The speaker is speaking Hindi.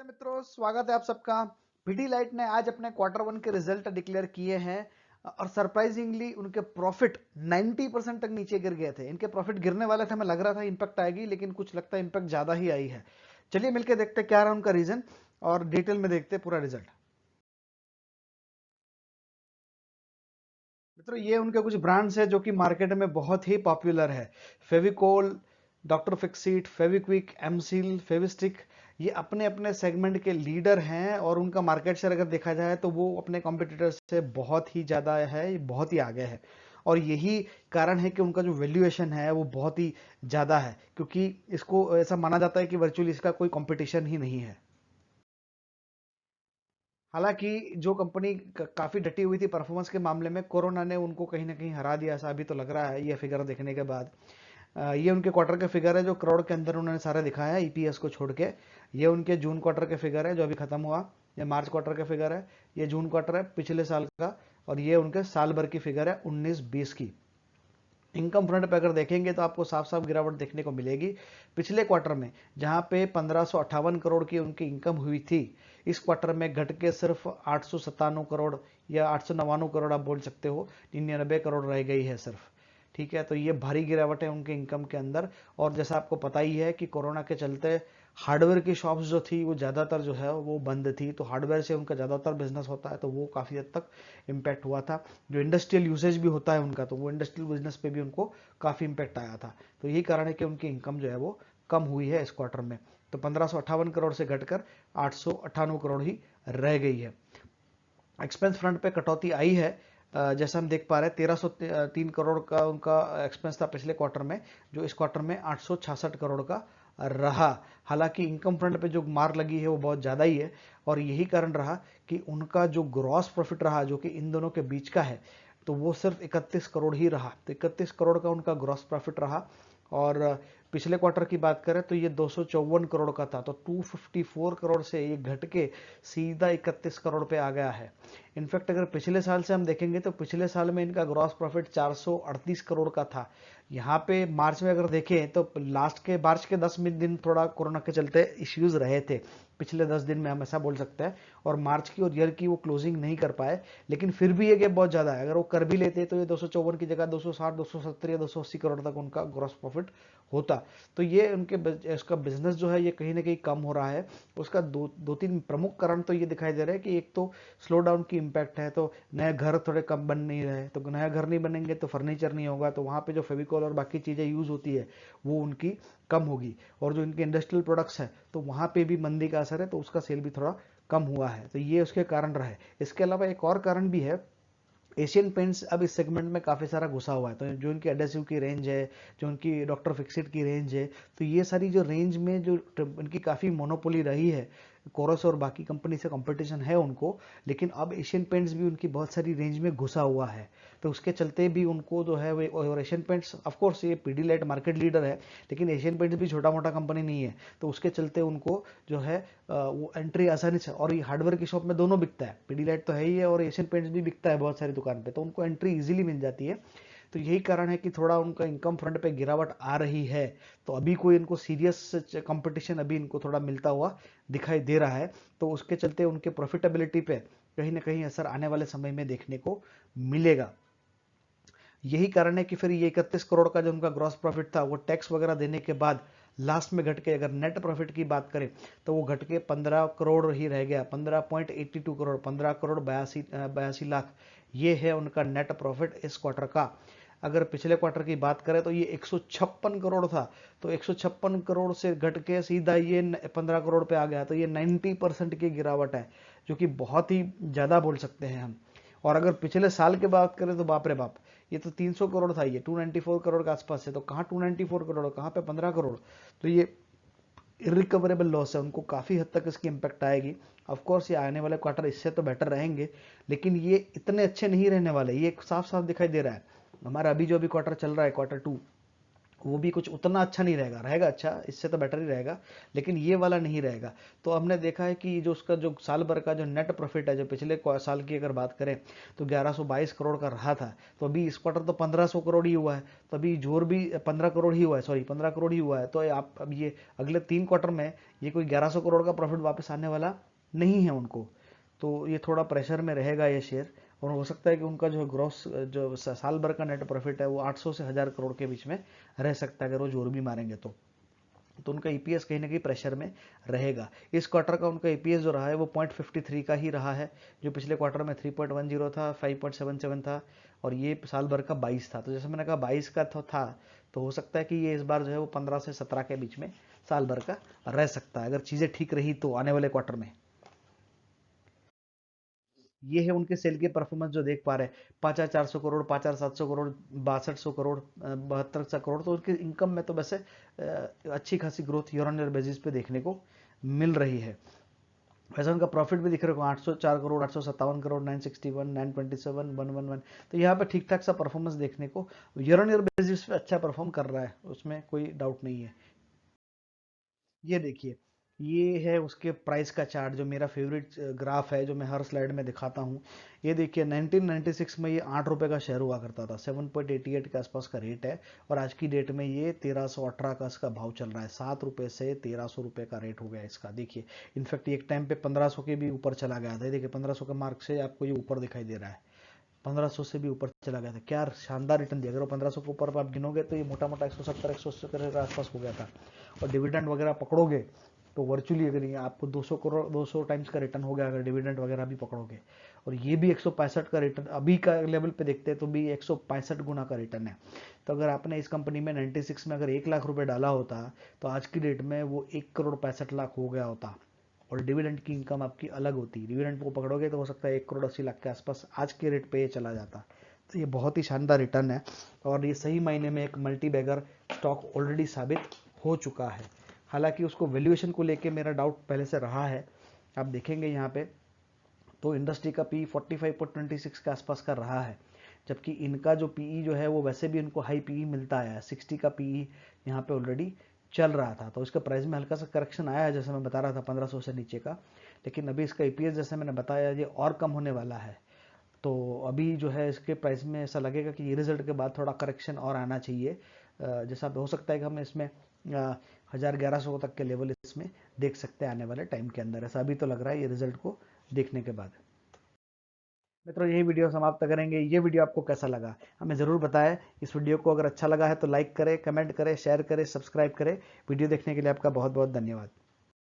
नमस्ते मित्रों, स्वागत है आप सबका। पीडीलाइट ने आज अपने क्वार्टर वन के रिजल्ट डिक्लेयर किए हैं और सरप्राइजिंगली उनके प्रॉफिट 90% तक नीचे गिर गए थे। इनके प्रॉफिट गिरने वाले थे, हमें लग रहा था इंपैक्ट आएगी, लेकिन कुछ लगता है इंपैक्ट ज्यादा ही आई है। चलिए मिलकर देखते हैं क्या रहा उनका रीजन और डिटेल में देखते हैं पूरा रिजल्ट। मित्रों, ये उनके कुछ ब्रांड्स है जो कि मार्केट में बहुत ही पॉपुलर है। फेविकोल, डॉक्टर फिक्सिट, फेविक्विक, एमसील, फेविस्टिक, ये अपने अपने सेगमेंट के लीडर हैं और उनका मार्केट शेयर अगर देखा जाए तो वो अपने कॉम्पिटिटर्स से बहुत ही ज़्यादा है, बहुत ही आगे है। और यही कारण है कि उनका जो वैल्यूएशन है वो बहुत ही ज़्यादा है, क्योंकि इसको ऐसा माना जाता है कि वर्चुअली इसका कोई कंपटीशन ही नहीं है। हालांकि जो कंपनी काफी डटी हुई थी परफॉर्मेंस के मामले में, कोरोना ने उनको कहीं ना कहीं हरा दिया, ऐसा अभी तो लग रहा है ये फिगर देखने के बाद। ये उनके क्वार्टर के फिगर है जो करोड़ के अंदर उन्होंने सारे दिखाया है ईपीएस को छोड़ के। ये उनके जून क्वार्टर के फिगर है जो अभी खत्म हुआ। ये मार्च क्वार्टर का फिगर है, ये जून क्वार्टर है पिछले साल का, और ये उनके साल भर की फिगर है 19-20 की। इनकम फ्रंट पे अगर देखेंगे तो आपको साफ साफ गिरावट देखने को मिलेगी। पिछले क्वार्टर में जहां पे 1558 करोड़ की उनकी इनकम हुई थी, इस क्वार्टर में घट के सिर्फ 897 करोड़ या 899 करोड़ आप बोल सकते हो, 99 करोड़ रह गई है सिर्फ। ठीक है, तो ये भारी गिरावट है उनके इनकम के अंदर। और जैसा आपको पता ही है कि कोरोना के चलते हार्डवेयर की शॉप्स जो थी वो ज़्यादातर जो है वो बंद थी, तो हार्डवेयर से उनका ज़्यादातर बिजनेस होता है, तो वो काफ़ी हद तक इम्पैक्ट हुआ था। जो इंडस्ट्रियल यूसेज भी होता है उनका, तो वो इंडस्ट्रियल बिजनेस पे भी उनको काफ़ी इम्पैक्ट आया था। तो यही कारण है कि उनकी इनकम जो है वो कम हुई है इस क्वार्टर में। तो 1558 करोड़ से घटकर 898 करोड़ ही रह गई है। एक्सपेंस फ्रंट पे कटौती आई है। जैसा हम देख पा रहे हैं 1303 करोड़ का उनका एक्सपेंस था पिछले क्वार्टर में, जो इस क्वार्टर में 866 करोड़ का रहा। हालांकि इनकम फ्रंट पे जो मार लगी है वो बहुत ज़्यादा ही है, और यही कारण रहा कि उनका जो ग्रॉस प्रॉफिट रहा जो कि इन दोनों के बीच का है, तो वो सिर्फ 31 करोड़ ही रहा। तो 31 करोड़ का उनका ग्रॉस प्रॉफिट रहा। और पिछले क्वार्टर की बात करें तो ये 254 करोड़ का था, तो 254 करोड़ से ये घट के सीधा 31 करोड़ पे आ गया है। इनफैक्ट अगर पिछले साल से हम देखेंगे तो पिछले साल में इनका ग्रॉस प्रॉफिट 438 करोड़ का था। यहाँ पे मार्च में अगर देखें तो लास्ट के मार्च के 10 दिन थोड़ा कोरोना के चलते इश्यूज रहे थे, पिछले 10 दिन में हम ऐसा बोल सकते हैं। और मार्च की और ईयर की वो क्लोजिंग नहीं कर पाए, लेकिन फिर भी ये गैप बहुत ज़्यादा है। अगर वो कर भी लेते तो ये 254 की जगह 260, 270 या 280 करोड़ तक उनका ग्रॉस प्रॉफिट होता। तो ये उनके इसका बिजनेस जो है ये कहीं ना कहीं कम हो रहा है। उसका दो तीन प्रमुख कारण तो ये दिखाई दे रहा है कि एक तो स्लो डाउन की इम्पैक्ट है, तो नए घर थोड़े कम बन नहीं रहे, तो नया घर नहीं बनेंगे तो फर्नीचर नहीं होगा, तो वहाँ पे जो फेविकॉल और बाकी चीज़ें यूज़ होती है वो उनकी कम होगी। और जो इनके इंडस्ट्रियल प्रोडक्ट्स है तो वहाँ पे भी मंदी का असर है, तो उसका सेल भी थोड़ा कम हुआ है, तो ये उसके कारण रहे। इसके अलावा एक और कारण भी है, एशियन पेंट्स अब इस सेगमेंट में काफ़ी सारा घुसा हुआ है। तो जो इनकी एडेसिव की रेंज है, जो इनकी डॉक्टर फिक्सिट की रेंज है, तो ये सारी जो रेंज में जो इनकी काफ़ी मोनोपोली रही है, कोरस और बाकी कंपनी से कंपटीशन है उनको, लेकिन अब एशियन पेंट्स भी उनकी बहुत सारी रेंज में घुसा हुआ है। तो उसके चलते भी उनको जो है और एशियन पेंट्स ऑफकोर्स ये पीडीलाइट मार्केट लीडर है, लेकिन एशियन पेंट्स भी छोटा मोटा कंपनी नहीं है, तो उसके चलते उनको जो है वो एंट्री आसानी से, और ये हार्डवेयर की शॉप में दोनों बिकता है, पीडीलाइट तो है ही है और एशियन पेंट्स भी बिकता है बहुत सारी दुकान पे, तो उनको एंट्री इजीली मिल जाती है। तो यही कारण है कि थोड़ा उनका इनकम फ्रंट पे गिरावट आ रही है। तो अभी कोई इनको सीरियस कंपटीशन अभी इनको थोड़ा मिलता हुआ दिखाई दे रहा है, तो उसके चलते उनके प्रॉफिटेबिलिटी पे कहीं ना कहीं असर आने वाले समय में देखने को मिलेगा। यही कारण है कि फिर ये 31 करोड़ का जो उनका ग्रॉस प्रॉफिट था वो टैक्स वगैरह देने के बाद लास्ट में घट के, अगर नेट प्रॉफिट की बात करें तो वो घट के 15 करोड़ ही रह गया, 15.82 करोड़, 15 करोड़ 82 लाख। ये है उनका नेट प्रॉफिट इस क्वार्टर का। अगर पिछले क्वार्टर की बात करें तो ये 156 करोड़ था, तो 156 करोड़ से घट के सीधा ये 15 करोड़ पे आ गया, तो ये 90% की गिरावट है, जो कि बहुत ही ज़्यादा बोल सकते हैं हम। और अगर पिछले साल की बात करें तो बाप रे बाप, ये तो 300 करोड़ था, ये 294 करोड़ के आसपास है, तो कहाँ 294 करोड़, कहाँ पे 15 करोड़। तो ये इरिकवरेबल लॉस है, उनको काफ़ी हद तक इसकी इम्पैक्ट आएगी। ऑफ कोर्स ये आने वाले क्वार्टर इससे तो बेटर रहेंगे, लेकिन ये इतने अच्छे नहीं रहने वाले, ये साफ साफ दिखाई दे रहा है। हमारा अभी जो अभी क्वार्टर चल रहा है, क्वार्टर टू, वो भी कुछ उतना अच्छा नहीं रहेगा, रहेगा अच्छा, इससे तो बेटर ही रहेगा, लेकिन ये वाला नहीं रहेगा। तो हमने देखा है कि जो उसका जो साल भर का जो नेट प्रॉफिट है, जो पिछले साल की अगर बात करें तो 1122 करोड़ का रहा था, तो अभी इस क्वार्टर तो 1500 करोड़ ही हुआ है, तो अभी जोर भी 15 करोड़ ही हुआ है, सॉरी 15 करोड़ ही हुआ है। तो आप अब ये अगले 3 क्वार्टर में ये कोई 1100 करोड़ का प्रॉफिट वापस आने वाला नहीं है उनको, तो ये थोड़ा प्रेशर में रहेगा ये शेयर। और हो सकता है कि उनका जो ग्रॉस जो साल भर का नेट प्रॉफिट है वो 800 से 1000 करोड़ के बीच में रह सकता है, अगर वो जोर भी मारेंगे तो उनका ईपीएस कहीं ना कहीं प्रेशर में रहेगा। इस क्वार्टर का उनका ईपीएस जो रहा है वो 0.53 का ही रहा है, जो पिछले क्वार्टर में 3.10 था, 5.77 था, और ये साल भर का 22 था। तो जैसे मैंने कहा 22 का था, तो हो सकता है कि ये इस बार जो है वो 15 से 17 के बीच में साल भर का रह सकता है, अगर चीज़ें ठीक रही तो आने वाले क्वार्टर में। ये है उनके सेल के परफॉर्मेंस जो देख पा रहे हैं, 5400 करोड़, 5700 करोड़, 6200 करोड़, 7200 करोड़, तो उनकी इनकम में तो वैसे अच्छी खासी growth year on year basis पे देखने को मिल रही है। वैसे उनका प्रॉफिट भी दिख रहा है 804 करोड़, 857 करोड़, 961, 927, 111, तो यहाँ पे ठीक ठाक सा परफॉर्मेंस देखने को ईयर ऑन ईयर बेसिस पे अच्छा परफॉर्म कर रहा है, उसमें कोई डाउट नहीं है। ये देखिए, ये है उसके प्राइस का चार्ट, जो मेरा फेवरेट ग्राफ है, जो मैं हर स्लाइड में दिखाता हूँ। ये देखिए 1996 में ये 8 रुपए का शेयर हुआ करता था, 7.88 के आसपास का रेट है, और आज की डेट में ये 1318 का इसका भाव चल रहा है। 7 रुपए से 1300 रुपए का रेट हो गया इसका, देखिए। इनफैक्ट एक टाइम पे 1500 के भी ऊपर चला गया था, देखिए 1500 का मार्क से आपको ये ऊपर दिखाई दे रहा है, 1500 से भी ऊपर चला गया था। क्या शानदार रिटर्न दिया, अगर वो 1500 के ऊपर आप गिनोगे तो ये मोटा मोटा 170 180 के आसपास हो गया था। और डिविडेंड वगैरह पकड़ोगे तो वर्चुअली अगर ये आपको 200 करोड़ 200 टाइम्स का रिटर्न हो गया, अगर डिविडेंड वगैरह भी पकड़ोगे। और ये भी 165 का रिटर्न अभी का लेवल पे देखते हैं तो भी 165 गुना का रिटर्न है। तो अगर आपने इस कंपनी में 96 में अगर 1 लाख रुपए डाला होता तो आज की डेट में वो 1 करोड़ 65 लाख हो गया होता, और डिविडेंड की इनकम आपकी अलग होती। डिविडेंड को पकड़ोगे तो हो सकता है 1 करोड़ 80 लाख के आसपास आज के रेट पे ये चला जाता। तो ये बहुत ही शानदार रिटर्न है, और ये सही मायने में एक मल्टी बैगर स्टॉक ऑलरेडी साबित हो चुका है। हालांकि उसको वैल्यूएशन को लेके मेरा डाउट पहले से रहा है। आप देखेंगे यहाँ पे तो इंडस्ट्री का पी 45.26 के आसपास का रहा है, जबकि इनका जो पीई जो है वो वैसे भी इनको हाई पीई मिलता है, 60 का पीई यहाँ पे ऑलरेडी चल रहा था। तो इसका प्राइस में हल्का सा करेक्शन आया है, जैसे मैं बता रहा था 1500 से नीचे का, लेकिन अभी इसका ईपीएस जैसे मैंने बताया ये और कम होने वाला है। तो अभी जो है इसके प्राइस में ऐसा लगेगा कि ये रिजल्ट के बाद थोड़ा करेक्शन और आना चाहिए, जैसा हो सकता है कि हम इसमें 1000 1100 तक के लेवल इसमें देख सकते हैं आने वाले टाइम के अंदर, ऐसा अभी तो लग रहा है ये रिजल्ट को देखने के बाद। मित्रों यही वीडियो समाप्त करेंगे। ये वीडियो आपको कैसा लगा हमें ज़रूर बताएं। इस वीडियो को अगर अच्छा लगा है तो लाइक करें, कमेंट करें, शेयर करें, सब्सक्राइब करें। वीडियो देखने के लिए आपका बहुत बहुत धन्यवाद।